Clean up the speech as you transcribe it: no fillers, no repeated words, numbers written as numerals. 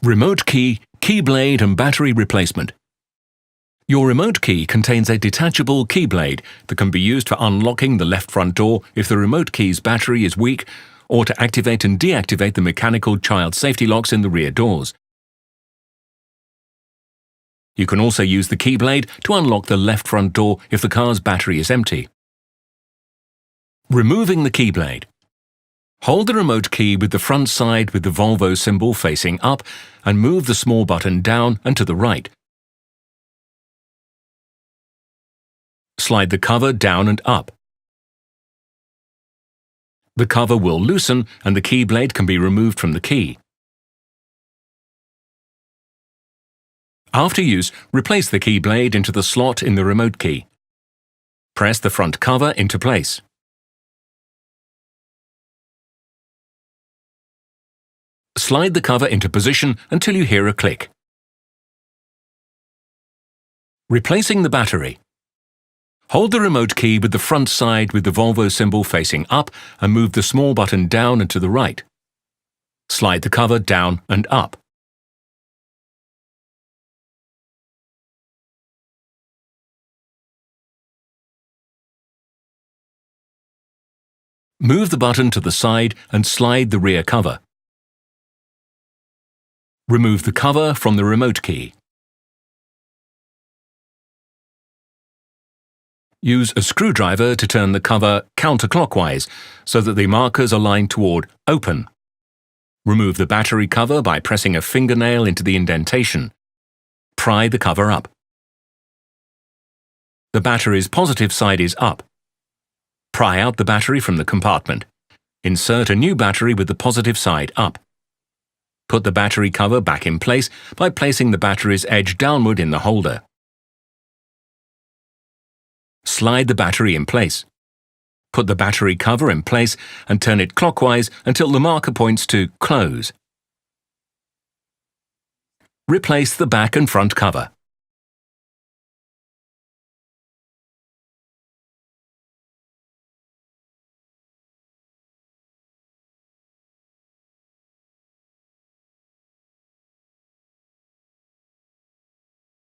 Remote key, key blade and battery replacement. Your remote key contains a detachable key blade that can be used for unlocking the left front door if the remote key's battery is weak, or to activate and deactivate the mechanical child safety locks in the rear doors. You can also use the key blade to unlock the left front door if the car's battery is empty. Removing the key blade. Hold the remote key with the front side with the Volvo symbol facing up and move the small button down and to the right. Slide the cover down and up. The cover will loosen and the key blade can be removed from the key. After use, replace the key blade into the slot in the remote key. Press the front cover into place. Slide the cover into position until you hear a click. Replacing the battery. Hold the remote key with the front side with the Volvo symbol facing up and move the small button down and to the right. Slide the cover down and up. Move the button to the side and slide the rear cover. Remove the cover from the remote key. Use a screwdriver to turn the cover counterclockwise so that the markers are lined toward open. Remove the battery cover by pressing a fingernail into the indentation. Pry the cover up. The battery's positive side is up. Pry out the battery from the compartment. Insert a new battery with the positive side up. Put the battery cover back in place by placing the battery's edge downward in the holder. Slide the battery in place. Put the battery cover in place and turn it clockwise until the marker points to close. Replace the back and front cover.